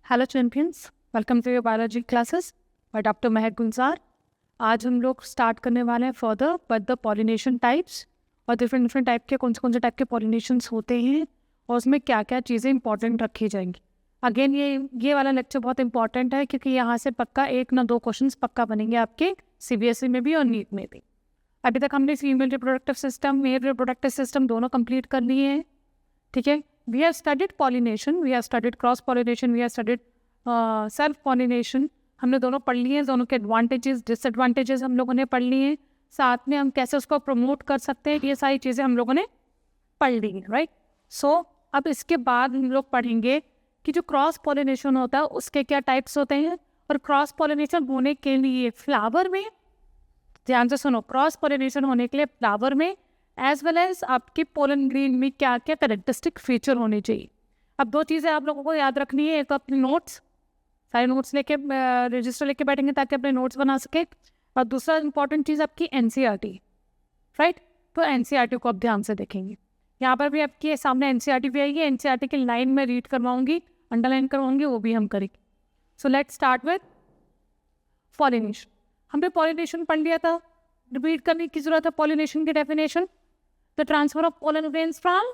Hello champions, welcome to your biology classes by doctor Mehak Gulzar. आज हम लोग स्टार्ट करने वाले हैं further but the pollination types और डिफरेंट टाइप के कौन से टाइप के पॉलिनेशंस होते हैं और उसमें क्या क्या चीज़ें इंपॉर्टेंट रखी जाएंगी। अगेन ये वाला लेक्चर बहुत इंपॉर्टेंट है क्योंकि यहाँ से पक्का 1 ना 2 क्वेश्चंस पक्का बनेंगे आपके CBSE में भी और नीट में भी। अभी तक हमने female reproductive system, male reproductive system दोनों कंप्लीट कर लिए हैं। ठीक है, we have studied pollination, we have studied cross pollination, we have studied self pollination. हमने दोनों पढ़ लिए हैं, दोनों के एडवांटेजेस डिसएडवांटेजेस हम लोगों ने पढ़ लिए हैं। साथ में हम कैसे उसको प्रमोट कर सकते हैं, ये सारी चीज़ें हम लोगों ने पढ़ ली हैं, राइट। सो अब इसके बाद हम लोग पढ़ेंगे कि जो क्रॉस पॉलिनेशन होता है उसके क्या टाइप्स होते हैं और क्रॉस पॉलिनेशन होने के लिए फ्लावर में, ध्यान से सुनो, क्रॉस पॉलिनेशन होने के लिए फ्लावर में एज वेल एज आपके पोलन ग्रेन में क्या क्या कैरेक्टरिस्टिक फीचर होने चाहिए। अब 2 चीज़ें आप लोगों को याद रखनी है। एक तो अपने नोट्स, सारे नोट्स लेके रजिस्टर लेके बैठेंगे ताकि अपने नोट्स बना सके, और दूसरा इंपॉर्टेंट चीज़ आपकी NCERT, राइट। तो NCERT को आप ध्यान से देखेंगे। यहाँ पर भी आपके सामने NCERT भी आएगी, NCERT की लाइन में रीड करवाऊंगी, अंडरलाइन करवाऊंगी, वो भी हम करेंगे। So let's start with pollination. हमने पॉलिनेशन पढ़ लिया था, रिपीट करने की जरूरत है। पॉलिनेशन की definition, the transfer of pollen grains from,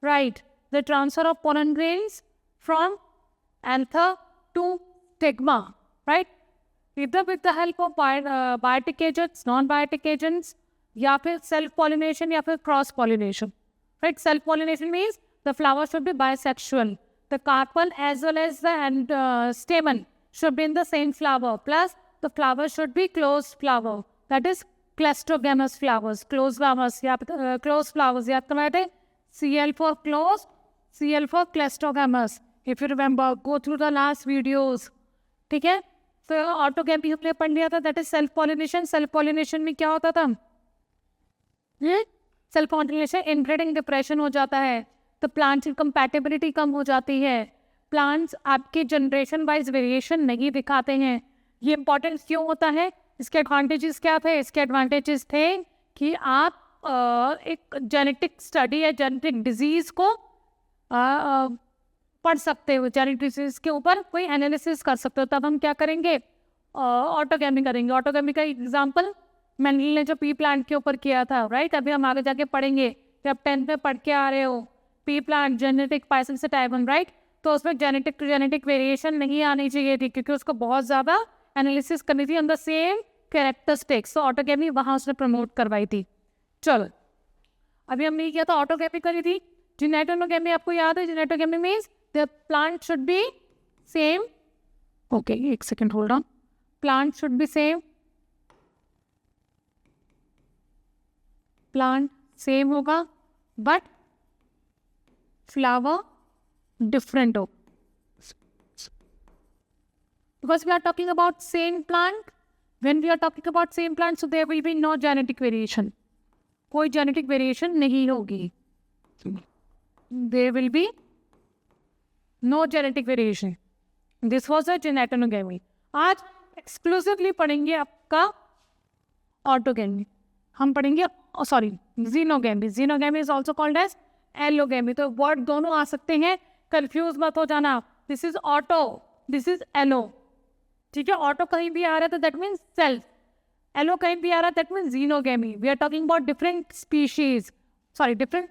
right, the transfer of pollen grains from anther to stigma, right, either with the help of biotic agents, non-biotic agents, या फिर self pollination या फिर cross pollination, right। self pollination means the flower should be bisexual, the carpel as well as the stamen should be in the same flower, plus the flower should be closed flower, that is क्लेस्टोगेमस flowers, close flowers या close flowers याद करवाए, CL for close, CL for क्लेस्टोगेमस, if you remember, go through the last videos. ठीक है, तो autogamy हमने पढ़ लिया था, that is self pollination. Self pollination में क्या होता था, सेल्फ पॉलिनेशन इनब्रीडिंग डिप्रेशन हो जाता है, तो प्लांट्स की कंपैटिबिलिटी कम हो जाती है, प्लांट्स आपके जनरेशन वाइज वेरिएशन नहीं दिखाते हैं। ये इंपॉर्टेंट क्यों होता है, इसके एडवांटेजेस क्या थे? इसके एडवांटेजेस थे कि आप एक जेनेटिक स्टडी या जेनेटिक डिजीज़ को पढ़ सकते हो, जेनेटिक डिजीज़ के ऊपर कोई एनालिसिस कर सकते हो। तब हम क्या करेंगे, ऑटोगेमी करेंगे। ऑटोगेमी का एग्जांपल मेंडल ने जो पी प्लांट के ऊपर किया था, राइट। अभी हम आगे जाके पढ़ेंगे कि आप 10th में पढ़ के आ रहे हो, पी प्लांट जेनेटिक पाइसन टाइप 1, राइट। तो उसमें जेनेटिक वेरिएशन नहीं आनी चाहिए थी क्योंकि उसको बहुत ज़्यादा एनालिसिस करनी थी ऑन द सेम कैरेक्टरिस्टिक्स। तो ऑटोगेमी वहाँ उसने प्रमोट करवाई थी। चलो, अभी हमने किया था, ऑटोगेमी करी थी। जिनेटोगेमी आपको याद है, geitonogamy means the plant should be same, okay एक second hold on, plant should be same, plant same होगा बट फ्लावर डिफरेंट हो, because we are talking about same plant. When we are talking about same plant, so there will be no genetic variation. कोई genetic variation नहीं होगी, there will be no genetic variation. This was a genetogamy. आज exclusively पढ़ेंगे आपका autogamy. हम पढ़ेंगे xenogamy. Xenogamy is also called as allogamy. तो word दोनों आ सकते हैं, कंफ्यूज मत हो जाना। This is auto, this is allo, ठीक है। ऑटो कहीं भी आ रहा है तो दैट मीन्स सेल्फ, एलो कहीं भी आ रहा है that means xenogamy. We are talking about different species, different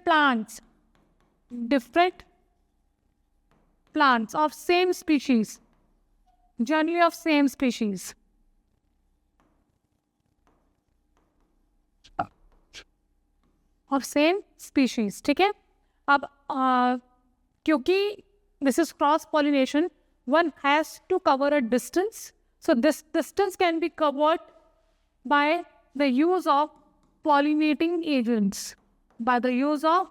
plants of same species, generally of same species, of same species, ठीक है। अब क्योंकि this is cross pollination, one has to cover a distance, so this distance can be covered by the use of pollinating agents, by the use of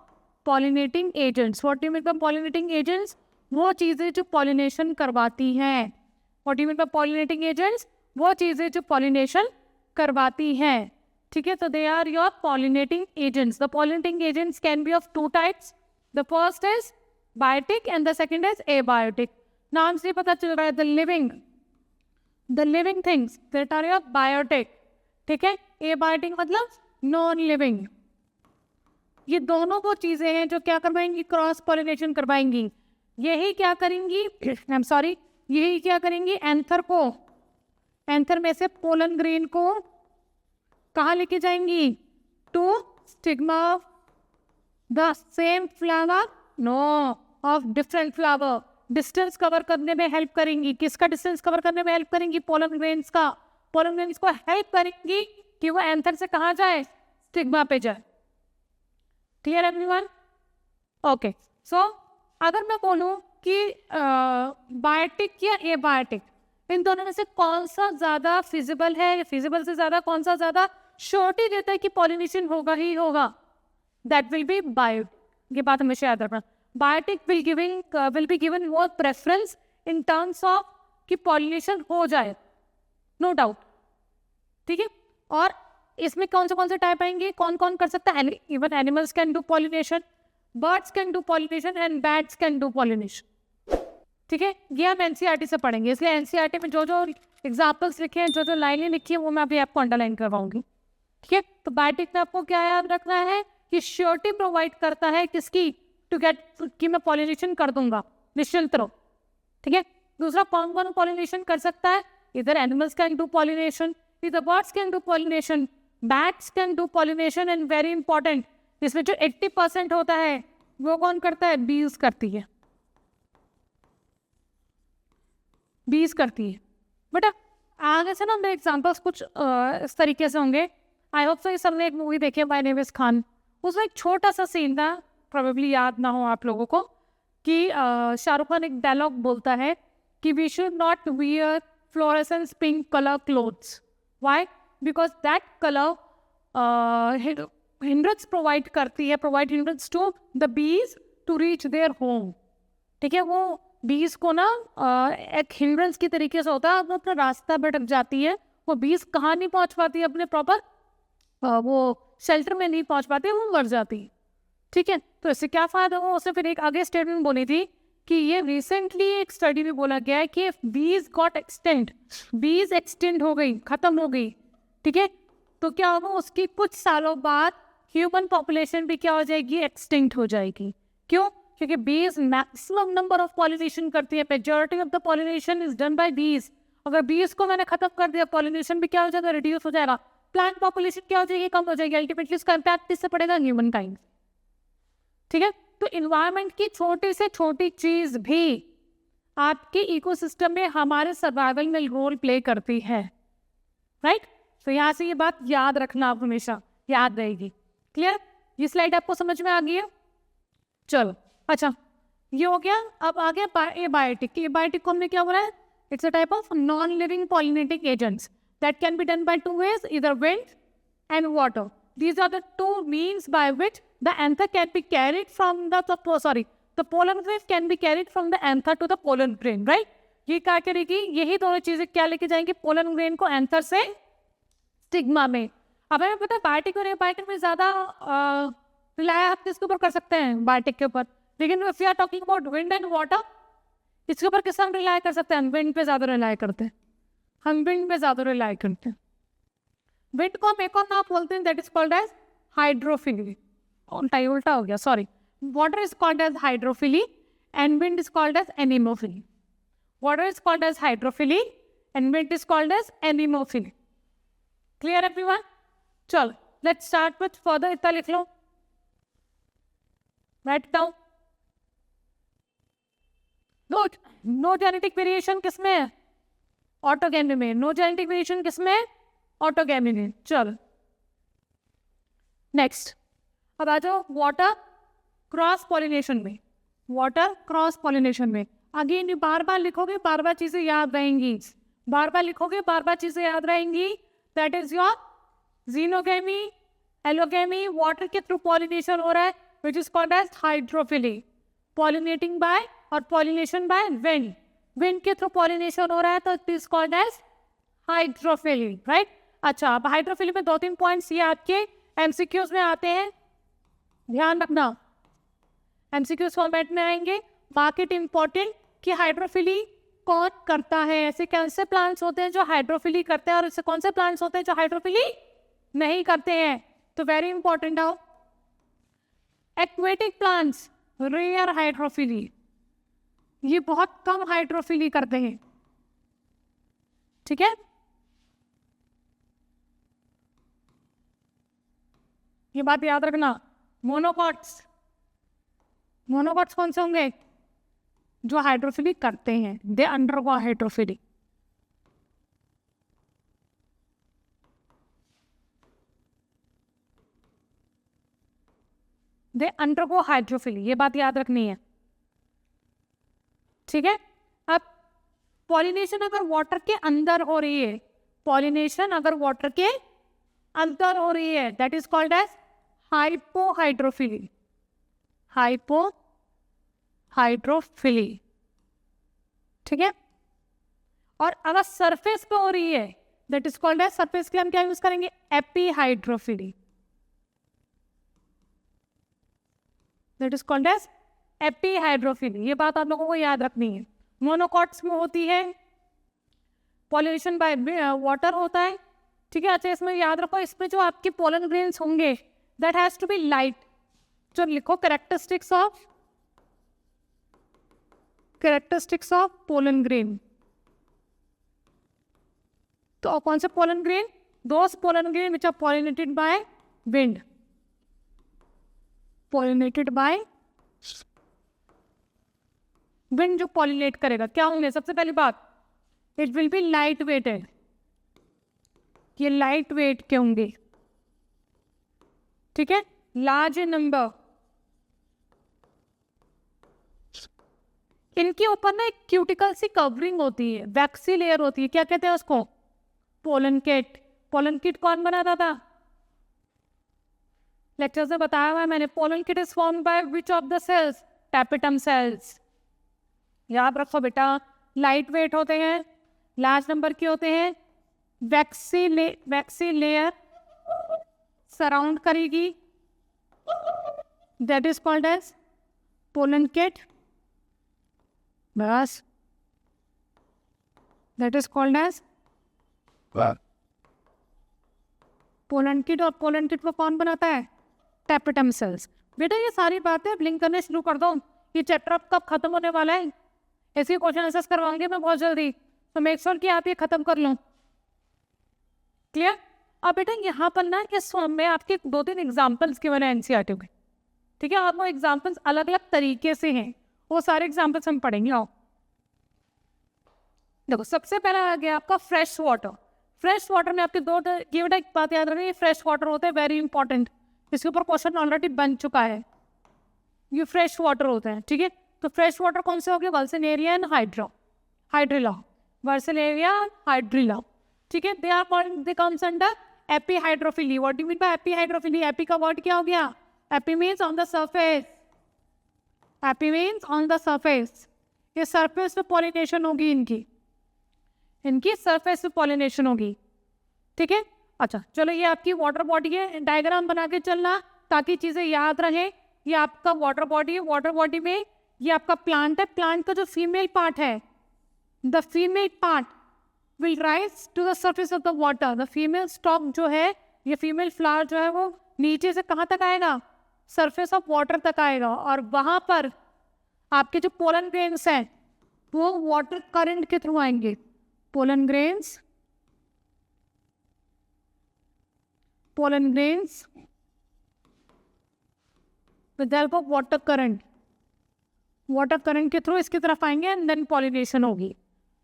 pollinating agents. What do you mean by pollinating agents? वो चीज़ें जो pollination करवाती हैं। What do you mean by pollinating agents? वो चीज़ें जो pollination करवाती हैं, ठीक है। तो they are your pollinating agents. The pollinating agents can be of 2 types. The first is biotic and the second is abiotic. नाम से पता चल रहा है, the living things that are your biotic, ठीक है। abiotic मतलब नॉन लिविंग। ये दोनों वो चीज़ें हैं जो क्या करवाएंगी, क्रॉस पॉलिनेशन करवाएंगी। यही क्या करेंगी, आई एम सॉरी, यही क्या करेंगी, एंथर में से पोलन ग्रेन को कहाँ लेके जाएंगी, to stigma the same flower, no, of different flower. Distance cover करने में हेल्प करेंगी, किसका डिस्टेंस कवर करने में हेल्प करेंगी, पोलन ग्रेन्स का। पोलन ग्रेन्स को हेल्प करेंगी कि वो एंथर से कहाँ जाए, स्टिग्मा पे जाए। Clear everyone? ओके, सो अगर मैं बोलूँ कि बायोटिक या एबायोटिक, इन दोनों में से कौन सा ज़्यादा फिजिबल है, फिजिबल से ज़्यादा कौन सा ज़्यादा श्योरिटी देता है कि पॉलिनेशन होगा ही होगा, दैट विल बी बायोटिक। ये बात हमेशा याद रखना। Biotic will be given more preference in terms of कि पॉलिनेशन हो जाए, नो डाउट। ठीक है, और इसमें कौन से टाइप आएंगे, कौन कौन कर सकता है, even animals can do pollination, birds can do pollination and bats can do pollination. ठीक है, ये हम एनसीईआरटी से पढ़ेंगे, इसलिए एनसीईआरटी में जो जो एग्जाम्पल्स लिखे हैं, जो जो लाइनें लिखी है, वो मैं अभी आपको अंडरलाइन करवाऊंगी। ठीक है, तो बायोटिक में आपको क्या याद रखना है कि श्योरिटी प्रोवाइड करता है किसकी, टू गेट कि मैं पॉलिनेशन कर दूंगा, निश्चिंत रहो। ठीक है, दूसरा कौन कौन पॉलिनेशन कर सकता है, इधर एनिमल्स कैन डू पॉलिनेशन, इधर birds can do pollination, bats can do pollination, and very important, इसमें जो 80% होता है वो कौन करता है, बीज करती है, बीज करती है। बेटा आगे से ना मेरे एग्जाम्पल्स कुछ इस तरीके से होंगे। आई होप सो ये सबने एक मूवी देखी है, माय नेम इज खान, उसमें एक छोटा सा सीन था, प्रोबेबली याद ना हो आप लोगों को, कि शाहरुख खान एक डायलॉग बोलता है कि we should not wear fluorescence pink colour clothes. Why? Because that colour hindrance provide करती है, provide hindrance to the bees to reach their home. ठीक है, वो बीज को ना एक हिंड्रेंस की तरीके से होता है, वो अपना रास्ता भटक जाती है, वो बीज कहाँ नहीं पहुँच पाती है, अपने प्रॉपर वो शेल्टर में नहीं पहुँच पाती, वो मर जाती है। ठीक है, तो इससे क्या फ़ायदा हुआ, उसने फिर एक आगे स्टेटमेंट बोली थी कि ये रिसेंटली एक स्टडी में बोला गया है कि बीज गॉट एक्सटेंड, बीज एक्सटेंड हो गई, ख़त्म हो गई। ठीक है, तो क्या होगा, उसकी कुछ सालों बाद ह्यूमन पॉपुलेशन भी क्या हो जाएगी, एक्सटिंक्ट हो जाएगी। क्यों? क्योंकि बीज मैक्सिमम नंबर ऑफ पॉलिनेशन करती है, majority of the pollination is done by बीज। अगर बीज को मैंने खत्म कर दिया, पॉलिनेशन भी क्या हो जाएगा, रिड्यूस हो जाएगा, प्लांट पॉपुलेशन क्या हो जाएगी, कम हो जाएगी, अल्टीमेटली इसका इम्पैक्ट किससे पड़ेगा, ह्यूमन काइंड। ठीक है, तो इन्वायरमेंट की छोटी से छोटी चीज भी आपके इकोसिस्टम में हमारे सर्वाइवल में रोल प्ले करती है, राइट? तो यहाँ से ये बात याद रखना, आप हमेशा याद रहेगी। क्लियर? ये स्लाइड आपको समझ में आ गई है? चलो, अच्छा ये हो गया। अब आ गया एबायोटिक। एबायोटिक को हमने क्या बोला है, it's a type of non living pollinating agents that can be done by two ways, इधर wind and water. These are the two means by which the anther can be carried from the pollen grain can be carried from the anther to the pollen grain, right? ये क्या करेगी, यही दोनों चीजें क्या लेके जाएंगे, पोलन ग्रेन को एंथर से स्टिग्मा में। अब हमें पता है बायोटिक और एबायोटिक में ज्यादा रिलाय आप किसके ऊपर कर सकते हैं, बायोटिक के ऊपर, लेकिन if you are talking about wind and water, इसके ऊपर किस हम रिलाय कर सकते हैं, विंड पे ज्यादा रिलाय करते हैं, हम विंड पे ज्यादा रिलाय करते हैं। विंड को हम एक और नाम बोलते हैं, that is called as hydrophily. उल्टा हो गया, sorry. Water is called as hydrophily and wind is called as anemophily. Water is called as hydrophily and wind is called as anemophily. Clear everyone? चलो लेट्स स्टार्ट विथ फर्दर। इतना लिख लो, write down. Note, no genetic variation किसमें है, autogamy में। No genetic variation किसमें, autogamy में। चलो नेक्स्ट, अब आ जाओ वाटर क्रॉस पॉलिनेशन में। वाटर क्रॉस पॉलिनेशन में अगेन बार बार लिखोगे, बार बार चीजें याद रहेंगी, बार बार लिखोगे, बार बार चीजें याद रहेंगी। That is your xenogamy, allogamy, water के थ्रू पॉलिनेशन हो रहा है, which is called as hydrophily. Pollinating by और पॉलिनेशन बाय विंड, विंड के थ्रू पॉलिनेशन हो रहा है, तो it is called as hydrophily, right? अच्छा, अब हाइड्रोफिली में 2-3 पॉइंट्स ये आपके एमसीक्यूज में आते हैं, ध्यान रखना, एमसीक्यूज फॉर्मेट में आएंगे। मार्केट इंपॉर्टेंट कि हाइड्रोफिली कौन करता है, ऐसे कौन से प्लांट्स होते हैं जो हाइड्रोफिली करते हैं और ऐसे कौन से प्लांट्स होते हैं जो हाइड्रोफिली नहीं करते हैं, तो वेरी इंपॉर्टेंट आओ। एक्वेटिक प्लांट्स रेयर हाइड्रोफिली, ये बहुत कम हाइड्रोफिली करते हैं, ठीक है। ये बात याद रखना। मोनोकॉट्स कौन से होंगे? जो हाइड्रोफिली करते हैं, they undergo hydrophily. They undergo hydrophily, ये बात याद रखनी है, ठीक है। अब पॉलिनेशन अगर वाटर के अंदर हो रही है, पॉलिनेशन अगर वाटर के अंदर हो रही है, that is called as hypohydrophily. Hypohydrophily, ठीक है। और अगर सरफेस पे हो रही है, that is called as, surface के हम क्या यूज करेंगे? Epihydrophily. That is called as epihydrophily. ये बात आप लोगों को याद रखनी है। मोनोकॉट्स में होती है, पॉलिनेशन बाय वाटर होता है, ठीक है। अच्छा, इसमें याद रखो, इसमें जो आपके पोलन ग्रेन्स होंगे that has to be light. जो लिखो कैरेक्टरिस्टिक्स ऑफ पोलन ग्रेन। तो कौन से pollen grain? Those pollen grain which are pollinated by wind. Pollinated by wind जो पॉलिनेट करेगा, क्या होंगे? सबसे पहली बात, it will be light weighted. ये लाइट वेट के होंगे, ठीक है। लार्ज नंबर, इनके ऊपर ना एक क्यूटिकल सी कवरिंग होती है, वैक्सी लेयर होती है, क्या कहते हैं उसको? Pollen kit. पोलन किट कौन बनाता था? लेक्चर्स में बताया हुआ है मैंने। Pollen kit is formed by which of the cells? Tapetum cells. याद रखो बेटा, लाइट वेट होते हैं, लार्ज नंबर के होते हैं, वैक्सी लेयर सराउंड करेगी, that is called as pollen kit. बस, that is called as pollen kit. और पोलन किट को कौन बनाता है? Tapetum cells. बेटा ये सारी बातें ब्लिंक करने शुरू कर दो। ये चैप्टर कब खत्म होने वाला है? ऐसे क्वेश्चन आंसर्स करवाऊंगी मैं बहुत जल्दी, तो मेक श्योर कि आप ये खत्म कर लो। क्लियर? अब बेटा यहाँ पर ना इस फॉर्म में आपके 2-3 एग्जाम्पल्स के मैंने एनसीईआरटी में, ठीक है। और वो एग्जाम्पल्स अलग अलग तरीके से हैं, वो सारे एग्जाम्पल्स हम पढ़ेंगे। आओ देखो, सबसे पहला आ गया आपका फ्रेश वाटर। फ्रेश वाटर में आपके ये बेटा एक बात याद रखिए, फ्रेश वाटर होता है, वेरी इंपॉर्टेंट। इसके ऊपर क्वेश्चन ऑलरेडी बन चुका है। ये फ्रेश वाटर होता है, ठीक है। तो फ्रेश वाटर कौन से हो गए? Vallisneria and Hydrilla. Vallisneria, Hydrilla, ठीक है। They comes under epihydrophily. What do you mean by epihydrophily? Epi का वर्ड क्या हो गया? Epi means on the surface. Epi means on the surface. ये सरफेस पे पॉलिनेशन होगी, इनकी सरफेस पे पॉलिनेशन होगी, ठीक है। अच्छा चलो, ये आपकी वाटर बॉडी है, डायग्राम बना के चलना ताकि चीजें याद रहे। ये आपका वाटर बॉडी है, वाटर बॉडी में ये आपका प्लांट है। प्लांट का जो फीमेल पार्ट है, the female part will rise to the surface of the water. The female stock जो है, ये फीमेल फ्लावर जो है, वो नीचे से कहाँ तक आएगा? सरफेस ऑफ वाटर तक आएगा। और वहां पर आपके जो पोलन ग्रेन्स हैं वो वाटर करंट के थ्रू आएंगे। Pollen grains with help of water current के थ्रू इसकी तरफ आएंगे एंड देन पॉलिनेशन होगी।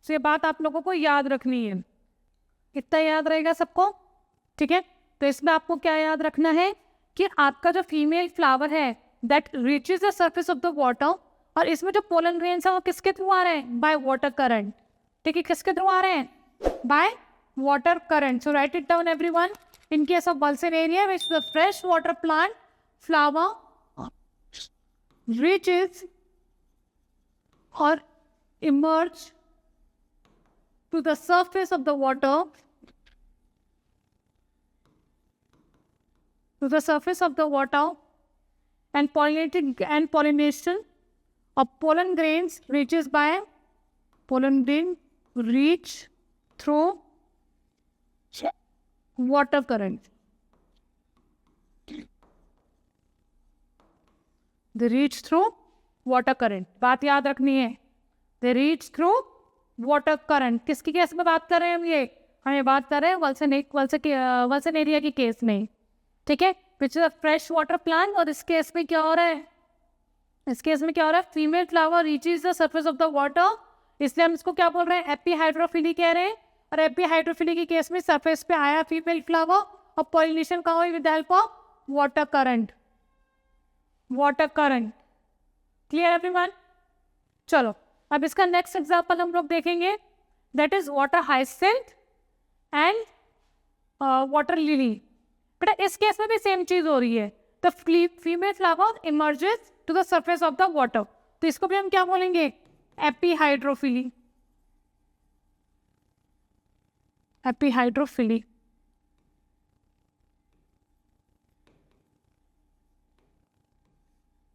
तो ये बात आप लोगों को याद रखनी है। इतना याद रहेगा सबको, ठीक है। तो इसमें आपको क्या याद रखना है कि आपका जो फीमेल फ्लावर है that reaches the surface of the water, और इसमें जो पोलन ग्रेन्स है वो किसके थ्रू आ रहे हैं? बाय वाटर करंट, ठीक है। किसके थ्रू आ रहे हैं? By water current. So right it down everyone. In case of Balsaneria, which is a fresh water plant, flower reaches or emerge to the surface of the water, and pollination of pollen grains reaches by pollen grain reach through water current. They reach through water current. बात याद रखनी है। They reach through water current. किसकी case में बात कर रहे हैं हम ये बात कर रहे हैं वल्सन एरिया की केस में, ठीक है, which is a fresh water plant. और इस केस में क्या हो रहा है, इस केस में क्या हो रहा है, female flower reaches the surface of the water, इसलिए हम इसको क्या बोल रहे हैं, एपीहाइड्रोफिली कह रहे हैं। और एपीहाइड्रोफिली की केस में सरफेस पे आया फीमेल फ्लावर और पॉलिनेशन कहाँ हुई, with the help of water current, water current. Clear everyone? चलो अब इसका नेक्स्ट एग्जांपल हम लोग देखेंगे, that is water hyacinth and water lily. बेटा इस केस में भी सेम चीज हो रही है, the female flower emerges to the surface of the water, तो इसको भी हम क्या बोलेंगे, एपीहाइड्रोफिली, एपीहाइड्रोफिली।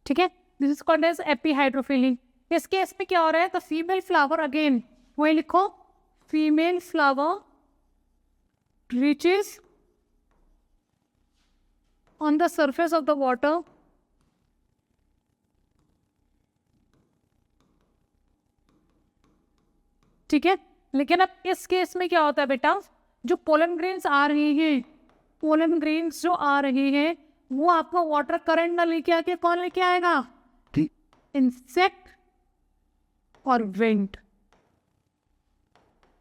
ठीक है, दिस इज कॉल्ड एज एपीहाइड्रोफिली। इस केस में क्या हो रहा है, द फीमेल फ्लावर, अगेन वही लिखो, female flower reaches on the surface of the water ठीक है। लेकिन अब इस केस में क्या होता है बेटा, जो पोलन ग्रेन्स आ रहे हैं, पोलन ग्रेन्स जो आ रहे हैं वो आपको वाटर करंट ना लेके आके कौन लेके आएगा, इंसेक्ट और विंड।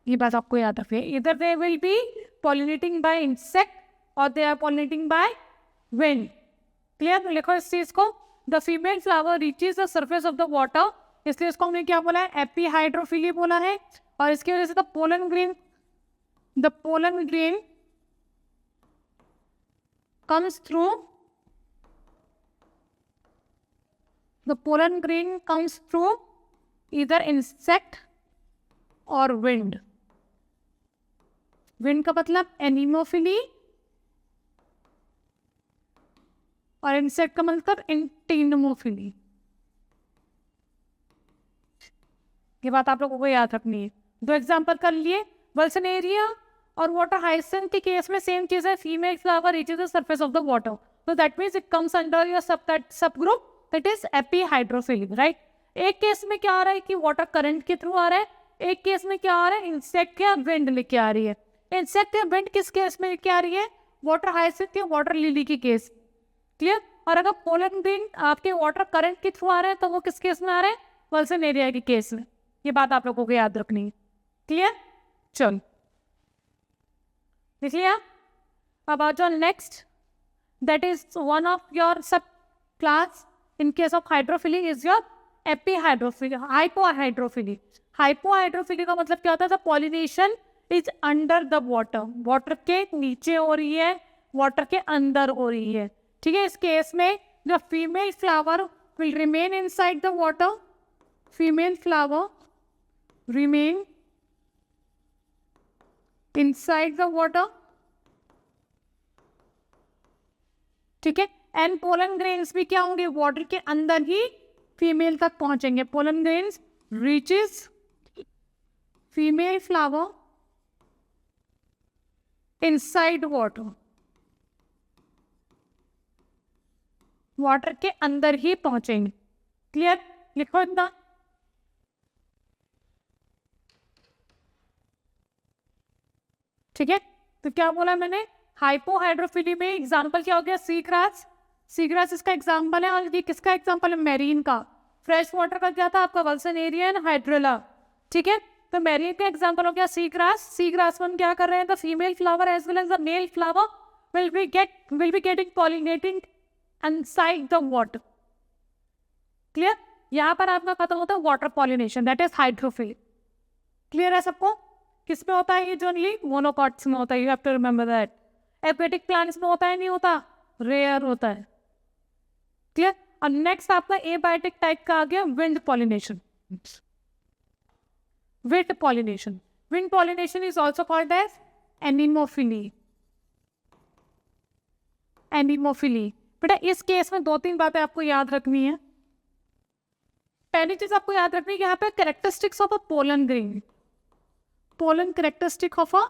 ये बात आपको याद रखिए, इधर they will be pollinating by insect और they are pollinating by wind. Clear? लिखो इस चीज को, the female flower reaches the surface of the water, इसलिए इसको हमने क्या बोला है, एपीहाइड्रोफिली बोला है। और इसकी वजह से the pollen grain comes through, the pollen grain comes through either insect or wind. wind का मतलब एनीमोफिली और इंसेक्ट का मतलब एंटीनोमोफिली। ये बात आप लोगों को याद रखनी है। दो एग्जांपल कर लिए, वल्सन एरिया और वाटर हाइसिंथ के केस में सेम चीज है, female flower reaches the surface of the water, so that means it comes under your subgroup that is epihydrophily, right. एक केस में क्या आ रहा है कि वाटर करंट के थ्रू आ रहा है, एक केस में क्या आ रहा है, इंसेक्ट या विंड लेके आ रही है। इंसेक्ट या विंड किस केस में लेके आ रही है, वाटर हाइसिंथ या वाटर लिली की केस। क्लियर? और अगर पोलन ग्रेन आपके वाटर करंट के थ्रू आ रहे हैं तो वो किस केस में आ रहे हैं, वल्सन एरिया के केस में। ये बात आप लोगों को याद रखनी है। क्लियर? चलो देख लिया। अब आ जाओ next, that is one of your sub class in case of hydrophily is your epihydrophily, hypohydrophily. Hypohydrophily का मतलब क्या होता है, the pollination is under the water, water के नीचे हो रही है, वाटर के अंदर हो रही है। ठीक है, इस केस में the female flower will remain inside the water, female flower remain inside the water, ठीक है। एंड पोलन ग्रेन्स भी क्या होंगे, वाटर के अंदर ही फीमेल तक पहुंचेंगे। Pollen grains reaches female flower inside water, water के अंदर ही पहुंचेंगे। क्लियर? लिखो इतना। ठीक है, तो क्या बोला मैंने, हाइपोहाइड्रोफिली में एग्जांपल क्या हो गया, सी ग्रास। सी ग्रास इसका एग्जांपल है, और ये किसका एग्जांपल है, मैरीन का। फ्रेश वाटर का क्या था आपका, वल्सन एरिया एंड हाइड्रोला। ठीक है, तो मैरीन का एग्जांपल हो गया सी ग्रास। सी ग्रास में क्या कर रहे हैं, the female flower as well as the male flower will be getting pollinating inside the water. Clear? यहाँ पर आपका खत्म होता है water pollination, that is hydrophily. Clear है सबको? किस में होता है ये, जनरली मोनोकॉट्स में होता है, you have to remember that. Aquatic plants में होता है, नहीं होता, रेयर होता है। क्लियर? और नेक्स्ट आपका एबायोटिक टाइप का आ गया wind pollination. Wind pollination, wind pollination is also called as anemophily. Anemophily बेटा इस केस में दो तीन बातें आपको याद रखनी है। पहली चीज आपको याद रखनी है कि यहाँ पे characteristics of a pollen grain, pollen characteristic of a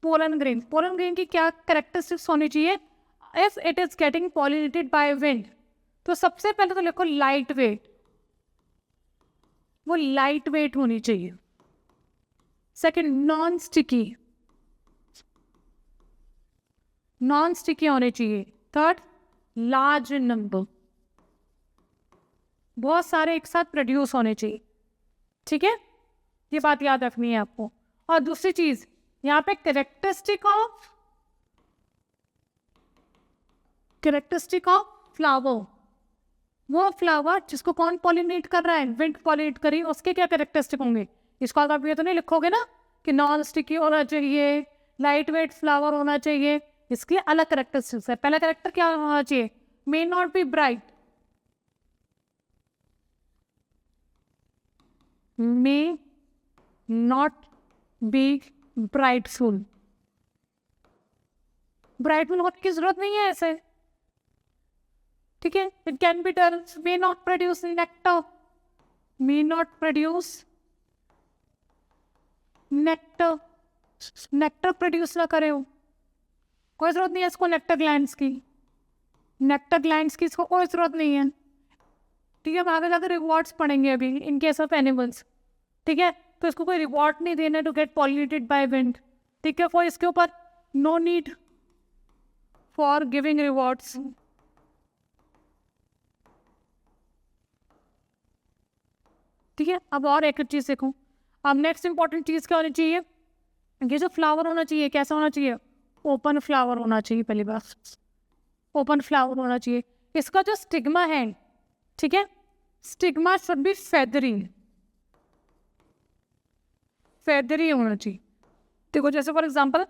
pollen grain. Pollen grain की क्या कैरेक्टरिस्टिक्स होनी चाहिए, if it is getting pollinated by wind, तो सबसे पहले तो लिखो लाइट वेट, वो लाइट वेट होनी चाहिए। Second, non sticky, non sticky होने चाहिए। थर्ड, लार्ज इन नंबर, बहुत सारे एक साथ प्रोड्यूस होने चाहिए। ठीक है, ये बात याद रखनी है आपको। और दूसरी चीज यहाँ पे कैरेक्टरिस्टिक ऑफ फ्लावर, वो फ्लावर जिसको कौन पॉलिनेट कर रहा है, विंड पॉलिनेट करी, उसके क्या कैरेक्टरिस्टिक होंगे। इसको आप ये तो नहीं लिखोगे ना कि नॉन स्टिकी होना चाहिए, लाइट वेट फ्लावर होना चाहिए, इसके अलग कैरेक्टरिस्टिक्स है। पहला कैरेक्टर क्या होना चाहिए, may not be bright, may not be brightful, brightful होने की जरूरत नहीं है ऐसे। ठीक है, it can be done, may not produce nectar, may not produce nectar, nectar produce ना करे हो, कोई जरूरत नहीं है इसको नेक्टर ग्लैंड्स की, नेक्टर ग्लैंड्स की इसको कोई जरूरत नहीं है। ठीक है, हम आगे जाकर रिवॉर्ड्स पढ़ेंगे अभी इन केस ऑफ एनिमल्स। ठीक है, तो इसको कोई रिवॉर्ड नहीं देना to get polluted by wind. ठीक है, कोई इसके ऊपर no need for giving rewards. ठीक है, अब और एक चीज देखो, अब नेक्स्ट इंपॉर्टेंट चीज क्या होनी चाहिए, ये जो फ्लावर होना चाहिए कैसा होना चाहिए, ओपन फ्लावर होना चाहिए। पहली बात, ओपन फ्लावर होना चाहिए। इसका जो स्टिग्मा है, ठीक है, stigma should be feathery, feathery होना चाहिए। देखो जैसे फॉर एग्जांपल,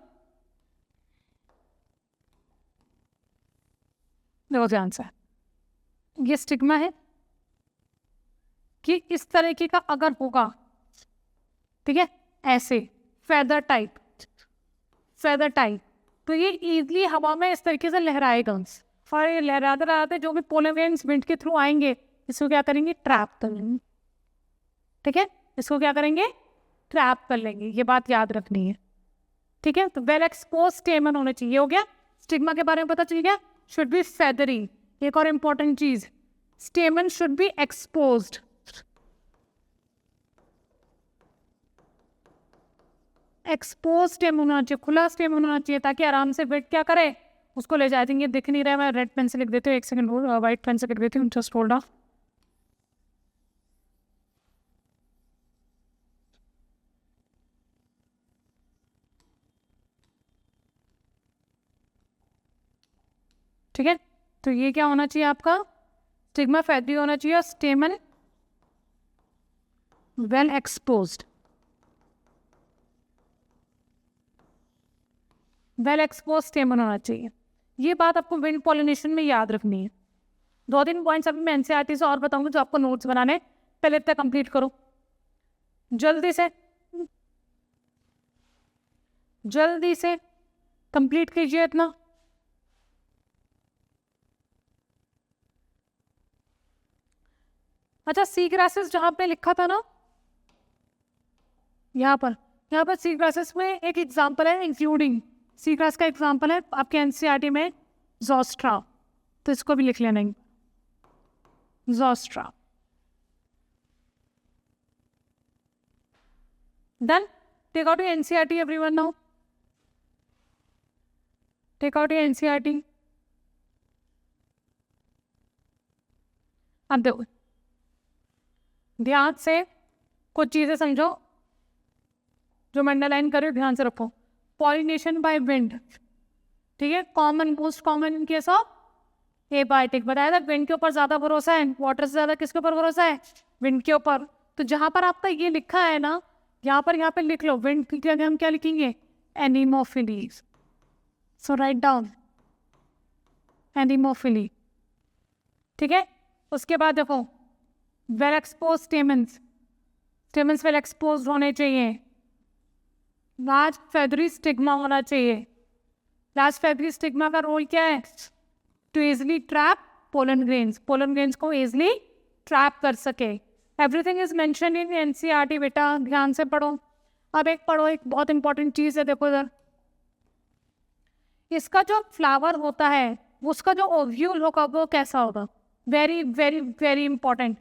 देखो ध्यान से, ये स्टिग्मा है कि इस तरीके का अगर होगा, ठीक है, ऐसे फेदर टाइप, फेदर टाइप, तो ये इजीली हवा में इस तरीके से लहराएगा। और ये लहराते लहराते जो भी पोलर वेव्स विंड के थ्रू आएंगे, इसको क्या करेंगे, ट्रैप कर लेंगे। ठीक है, इसको क्या करेंगे, ट्रैप कर लेंगे, ये बात याद रखनी है। ठीक है, तो वेल एक्सपोज स्टेमन होना चाहिए। हो गया, स्टिग्मा के बारे में पता चल गया, शुड बी फेदरी। एक और इंपॉर्टेंट चीज, स्टेमन should be exposed, expose stem होना चाहिए, खुला स्टेम होना चाहिए, ताकि आराम से वेट क्या करे, उसको ले जाए। ये दिख नहीं रहा है, मैं रेड पेन से लिख देती हूँ, एक सेकंड व्हाइट पेन से लिख देती हूँ, जस्ट होल्ड ऑफ। ठीक है, तो ये क्या होना चाहिए आपका, स्टिग्मा फेदरी होना चाहिए और स्टेमन वेल एक्सपोज्ड, वेल एक्सपोज स्टेमन होना चाहिए। ये बात आपको विंड पॉलिनेशन में याद रखनी है। 2-3 पॉइंट्स अभी मैं एनसीईआरटी से और बताऊंगी जो आपको नोट्स बनाने, पहले इतना कंप्लीट करो जल्दी से, जल्दी से कंप्लीट कीजिए इतना। अच्छा, सी ग्रासेस जहां पे लिखा था ना, यहाँ पर सी ग्रासेस में एक एग्जांपल है, इंक्लूडिंग सी ग्रास का एग्जांपल है आपके एनसीईआरटी में ज़ोस्ट्रा, तो इसको भी लिख लेना, Zostera. Done, take out your NCERT everyone now, take out your NCERT. अब देखो ध्यान से कुछ चीजें समझो जो मैं अंडरलाइन कर रही हूँ, ध्यान से रखो। पॉलिनेशन बाय विंड, ठीक है, common, most common in case of abiotic, बताया था विंड के ऊपर ज्यादा भरोसा है, वाटर से ज्यादा किसके ऊपर भरोसा है, विंड के ऊपर। तो जहां पर आपका ये लिखा है ना, यहाँ पे लिख लो, विंड की जगह हम क्या लिखेंगे, anemophily. So write down anemophily. ठीक है, उसके बाद देखो well expose stamens, stamens well expose होने चाहिए, लार्ज फेदरी स्टिग्मा होना चाहिए। लार्ज फेदरी स्टिग्मा का रोल क्या है, to easily trap pollen grains, pollen grains को इजली ट्रैप कर सके। Everything is mention in NCERT, बेटा ध्यान से पढ़ो। अब एक पढ़ो, एक बहुत इंपॉर्टेंट चीज है, देखो इधर, इसका जो फ्लावर होता है उसका जो ओव्यूल होगा वो कैसा होगा, very important.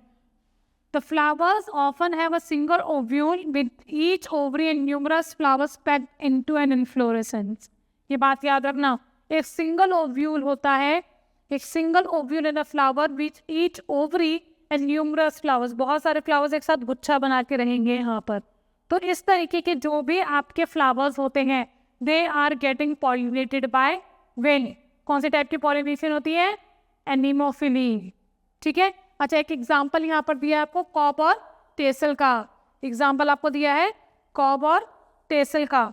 The flowers often have a single ovule with each ovary and numerous flowers packed into an inflorescence. ये बात याद रखना, एक सिंगल ओव्यूल होता है, एक single ovule in a flower which each ovary and numerous flowers, बहुत सारे फ्लावर्स एक साथ गुच्छा बना के रहेंगे यहाँ पर. तो इस तरीके के जो भी आपके फ्लावर्स होते हैं they are getting pollinated by wind. कौन से टाइप की पॉलिनेशन होती है? एनिमोफिली. ठीक है. अच्छा, एक एग्जाम्पल यहाँ पर दिया है आपको कॉब और टेसल का. एग्जाम्पल आपको दिया है कॉब और टेसल का.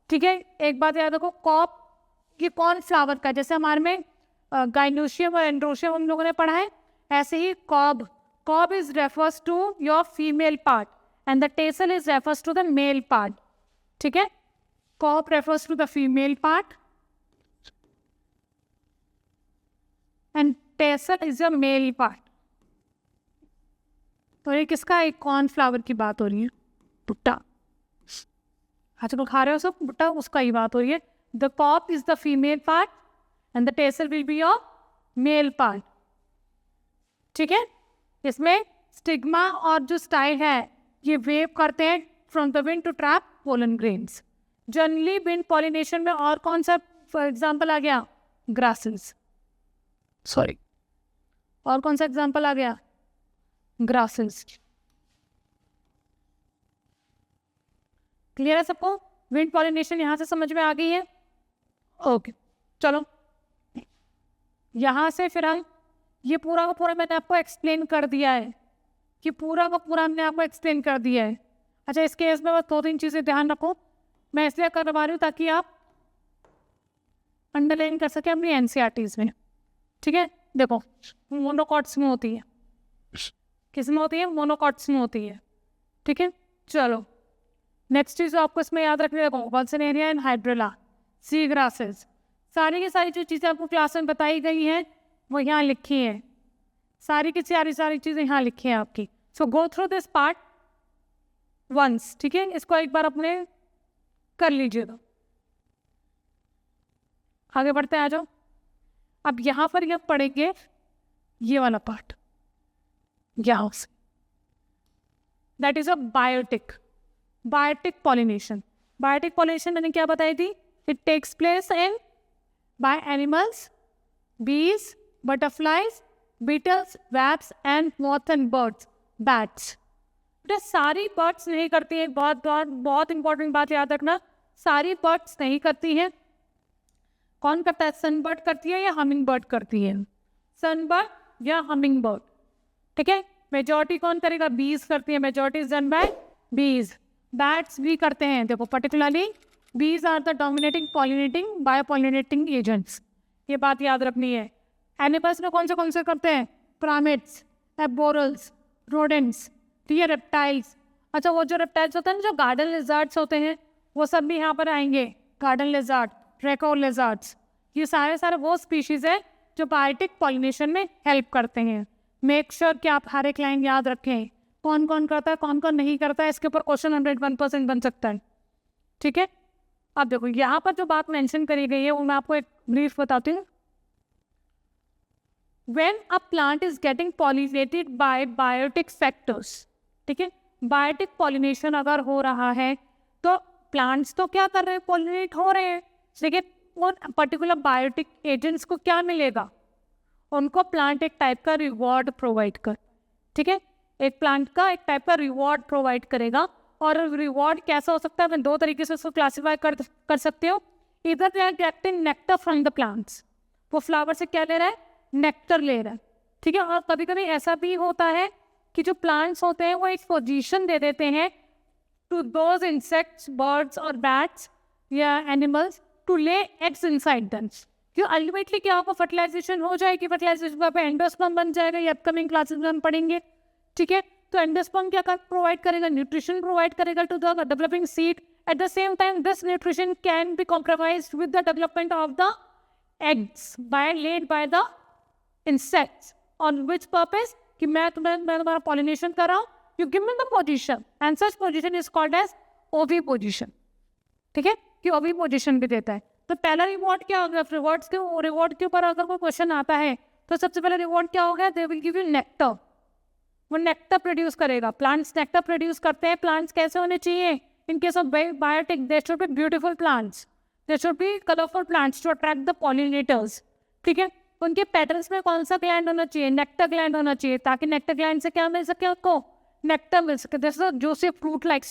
ठीक है. एक बात याद रखो, कॉब ये कौन फ्लावर का, जैसे हमारे में गाइनोशियम और एंड्रोशियम हम लोगों ने पढ़ा है, ऐसे ही cob is refers to your female part and the tassel is refers to the male part. ठीक है. Cob refers to the female part and tassel is your male part. तो ये किसका, एक कौन फ्लावर की बात हो रही है? भुट्टा. आजकल खा रहे हो सब भुट्टा, उसका ही बात हो रही है. The cob is the female part and the tassel will be your male part. ठीक है. इसमें स्टिग्मा और जो स्टाइल है ये वेव करते हैं from the wind to trap pollen grains. Generally wind pollination में और कौन सा फॉर एग्जाम्पल आ गया? ग्रासेस. सॉरी, और कौन सा एग्जाम्पल आ गया? ग्रासेस. क्लियर है सबको? विंड पॉलिनेशन यहाँ से समझ में आ गई है? ओके. चलो यहाँ से फिर हम ये पूरा का पूरा मैंने आपको एक्सप्लेन कर दिया है कि पूरा का पूरा हमने आपको एक्सप्लेन कर दिया है. अच्छा, इस केस में बस 2-3 चीज़ें ध्यान रखो. मैं इसलिए करवा रही हूँ ताकि आप अंडरलाइन कर सकें अपनी एनसीईआरटीज में. ठीक है. देखो, मोनोकॉट्स में होती है. किस में होती है? मोनोकॉट्स में होती है. ठीक है. चलो नेक्स्ट चीज़ आपको इसमें याद रखने लगो, वल्सनेरिया एंड हाइड्रेला, सी ग्रासेस. सारी की सारी जो चीज़ें आपको क्लास में बताई गई हैं वो यहाँ लिखी हैं. सारी की सारी चीज़ें यहाँ लिखी हैं आपकी. So go through this part once. ठीक है. इसको एक बार अपने कर लीजिएगा. आगे बढ़ते हैं, आ जाओ. अब यहाँ पर यह पढ़ेंगे ये वाला पार्ट यहाँ से, that is a biotic pollination. Biotic pollination मैंने क्या बताई थी? It takes place in by animals, bees, butterflies, beetles, wasps and moth and birds, bats. बेटा सारी बर्ड्स नहीं करती हैं. बहुत इंपॉर्टेंट बात याद रखना, सारी बर्ड्स नहीं करती हैं. कौन करता है? सनबर्ड करती है या हमिंग बर्ड करती है? सनबर्ड या हमिंग बर्ड. ठीक है. मेजॉरिटी कौन करेगा? बीज करती है. Majority is done by bees. Bats भी करते हैं. देखो particularly bees are the dominating pollinating biopollinating agents. ये बात याद रखनी है. एनिमल्स में कौन से करते हैं? प्राइमेट्स, एबोरल्स, रोडेंट्स, ये रेप्टाइल्स. अच्छा, वो जो रेप्टाइल्स होते हैं ना, जो गार्डन लिजर्ड्स होते हैं, वो सब भी यहाँ पर आएंगे. गार्डन लिजर्ड, ट्रैको लिजर्ड्स, ये सारे वो स्पीशीज है जो बायोटिक पॉलिनेशन में हेल्प करते हैं. मेक श्योर कि आप हर एक लाइन याद रखें, कौन कौन करता है, कौन कौन नहीं करता है. इसके ऊपर क्वेश्चन 101% बन सकता है. ठीक है. अब देखो यहाँ पर जो बात मेंशन करी गई है वो मैं आपको एक ब्रीफ बताती हूँ. When a plant is getting pollinated by biotic factors, ठीक है, बायोटिक पॉलिनेशन अगर हो रहा है तो प्लांट्स तो क्या कर रहे हैं? पॉलिनेट हो रहे हैं. लेकिन उन पर्टिकुलर बायोटिक एजेंट्स को क्या मिलेगा? उनको प्लांट एक टाइप का रिवॉर्ड प्रोवाइड कर. ठीक है. एक प्लांट का एक टाइप का रिवॉर्ड प्रोवाइड करेगा. और रिवॉर्ड कैसा हो सकता है? मैं 2 तरीके से उसको क्लासीफाई कर सकते हो. इधर they are getting nectar from the plants. वो फ्लावर से क्या ले रहा है? नेक्टर ले रहा है. ठीक है. और कभी कभी ऐसा भी होता है कि जो प्लांट्स होते हैं वो एक पोजीशन दे देते हैं टू दोज इंसेक्ट्स, बर्ड्स और बैट्स या animals to lay eggs inside them. कि अल्टीमेटली क्या होगा? फर्टिलाइजेशन हो जाएगी. फर्टिलाइजेशन पे एंडोस्पर्म बन जाएगा. ये अपकमिंग क्लासेस में हम पढ़ेंगे. ठीक है. तो एंडोस्पर्म क्या प्रोवाइड करेगा? न्यूट्रिशन प्रोवाइड करेगा to the developing seed. At the same time this nutrition can be compromised with the development of the eggs laid by the insects. on which purpose? कि मैं तुम्हारा पॉलिनेशन कर रहा हूँ. You give me the position and such position is called as oviposition. ठीक है. कि ओवी पोजीशन भी देता है. तो पहला रिवॉर्ड क्या होगा? रिवॉर्ड के ऊपर अगर कोई क्वेश्चन आता है तो सबसे पहले रिवॉर्ड क्या होगा, they will give you nectar, वो नेक्टर प्रोड्यूस करेगा। प्लांट्स नेक्टर प्रोड्यूस करते हैं। प्लांट्स कैसे होने चाहिए, in case of biotic they should be beautiful plants, they should be colourful plants to attract the pollinators. ठीक है, उनके पेटल्स में कौन सा ग्लैंड होना चाहिए, नेक्टर ग्लैंड होना चाहिए, ताकि नेक्टर ग्लैंड से क्या मिल सके, उनको नेक्टर मिल सके। This is juicy fruit like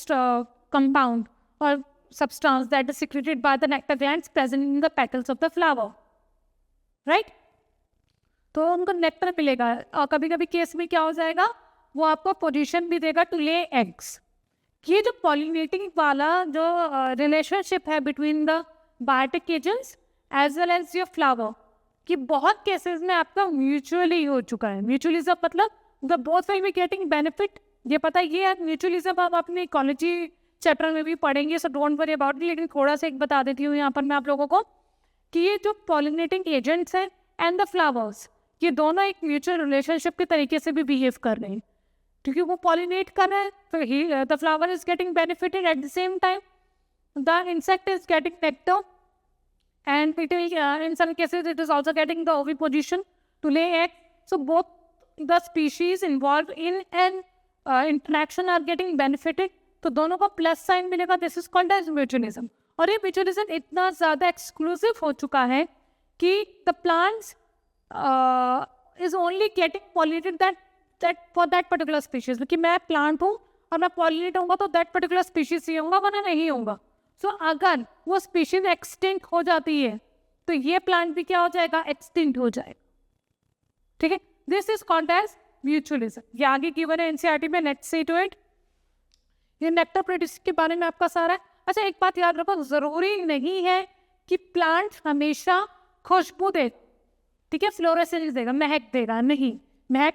compound और substance that is secreted by the nectar glands present in the petals of the flower, right? तो उनको नेक्टर मिलेगा। और कभी कभी केस में क्या हो जाएगा, वो आपको पोजीशन भी देगा टू ले एग्स। ये जो पॉलिनेटिंग वाला जो रिलेशनशिप है between the biotic agents as well as your flower, कि बहुत केसेस में आपका म्यूचुअली हो चुका है। म्यूचुअलिज्म मतलब the both will be getting benefit. ये पता है, ये म्यूचुअलिज्म आप अपनी इकोलॉजी चैप्टर में भी पढ़ेंगे, so don't worry about it. लेकिन थोड़ा सा एक बता देती हूँ यहाँ पर मैं आप लोगों को कि ये जो पॉलिनेटिंग एजेंट्स हैं एंड द फ्लावर्स, ये दोनों एक म्यूचुअल रिलेशनशिप के तरीके से भी बिहेव कर रहे हैं, क्योंकि वो पॉलिनेट कर रहे हैं तो ही the flower is getting benefited, at the same time the insect is getting nectar and it will in some cases it is also getting the oviposition to lay egg. So both the species involved in an interaction are getting benefited. तो दोनों को plus sign मिलेगा। This is called as mutualism. और ये mutualism इतना ज़्यादा exclusive हो चुका है कि the plants is only getting pollinated that for that particular species. कि मैं प्लांट हूँ और मैं पॉलिनेट होऊंगा तो दैट पर्टिकुलर स्पीशीज ही होगा, वरना नहीं होगा। सो अगर वो स्पीशीज एक्सटिंक्ट हो जाती है तो ये प्लांट भी क्या हो जाएगा, एक्सटिंक्ट हो जाएगा। ठीक है, this is called as mutualism. ये आगे गिवन है एनसीईआरटी में, लेट्स सी टू इट। ये नेक्टर प्रोड्यूस के बारे में आपका सारा है। अच्छा, एक बात याद रखो, जरूरी नहीं है कि प्लांट हमेशा खुशबू दे, ठीक है, फ्लोरेसेंस देगा, महक देगा, नहीं, महक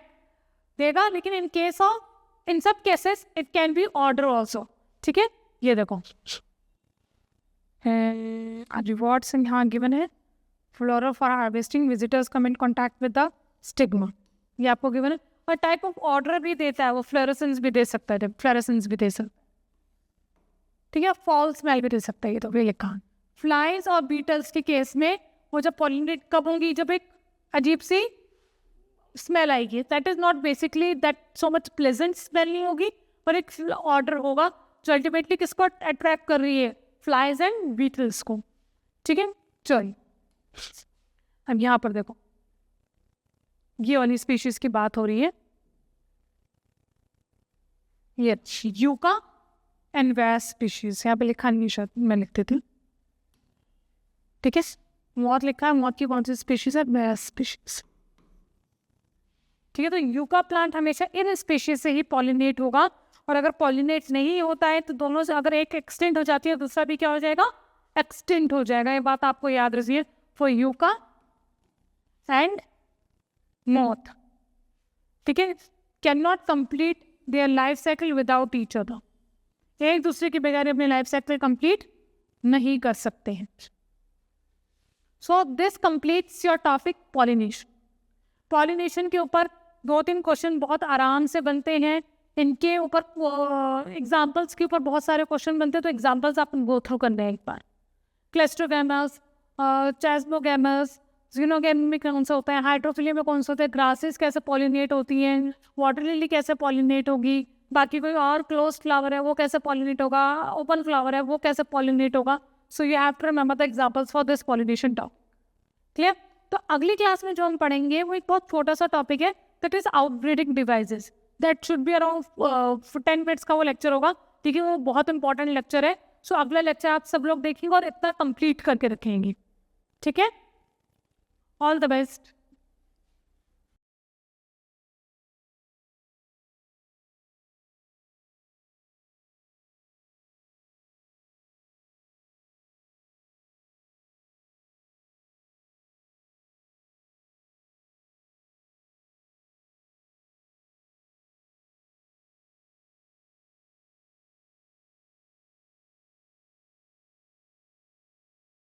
देगा, लेकिन इन केस ऑफ इन सब cases it can B order also. ठीक है, ये देखो रिवॉर्ड्स यहाँ गिवन है। Flora for harvesting, visitors come in contact with the stigma, ये आपको गिवन है। और टाइप ऑफ ऑर्डर भी देता है, वो फ्लोरेसेंस भी दे सकता है, फ्लोरेसेंस भी दे सकता है। ठीक है, फॉल स्मेल भी दे सकता है, ये तो भी लिखा। फ्लाइज और बीटल्स के केस में वो जब पॉलिनेट कब होंगी, जब एक अजीब सी स्मेल आएगी। That is not basically that so much pleasant smell नहीं होगी, पर एक ऑर्डर होगा जो अल्टीमेटली किसको अट्रैक्ट कर रही है, फ्लाइज एंड बीटल्स को। ठीक है, चलिए अब यहाँ पर देखो, ये वाली स्पीशीज की बात हो रही है। ये यूका एंड वेस स्पीशीज, यहाँ पे लिखा नहीं, शायद मैं लिखती थी। ठीक है, मौत लिखा है, मौत की कौन सी स्पीशीज है, वेस स्पीशीज। ठीक है, तो यूका प्लांट हमेशा इन स्पीशीज से ही पॉलिनेट होगा, और अगर पॉलिनेट नहीं होता है तो दोनों से अगर एक एक्सटेंट हो जाती है, दूसरा भी क्या हो जाएगा, एक्सटेंट हो जाएगा। ये बात आपको याद रखिए, फॉर यूका एंड moth, ठीक है, can not complete their life cycle without each other. एक दूसरे के बगैर अपने लाइफ साइकिल कंप्लीट नहीं कर सकते हैं। So this completes your topic pollination. Pollination के ऊपर 2-3 क्वेश्चन बहुत आराम से बनते हैं। इनके ऊपर एग्जाम्पल्स के ऊपर बहुत सारे क्वेश्चन बनते हैं, तो एग्जाम्पल्स आप गो थ्रू करना है एक बार। क्लेस्ट्रोगैमस, चैस्मोगैमस, ज़ीनोगैम में कौन सा होता है, हाइड्रोफिलिया में कौन सा होता है, ग्रासेस कैसे पॉलिनेट होती हैं, वाटर लिली कैसे पॉलिनेट होगी, बाकी कोई और क्लोज फ्लावर है वो कैसे पॉलिनेट होगा, ओपन फ्लावर है वो कैसे पॉलिनेट होगा। So you have to remember the examples for this pollination topic. Clear? तो अगली क्लास में जो हम पढ़ेंगे वो एक बहुत छोटा सा टॉपिक है, that is outbreeding devices. That should be around 10 minutes का वो लेक्चर होगा। ठीक है, वो बहुत इंपॉर्टेंट लेक्चर है। सो अगला लेक्चर आप सब लोग देखेंगे और इतना कंप्लीट करके रखेंगे। ठीक है, ऑल द बेस्ट।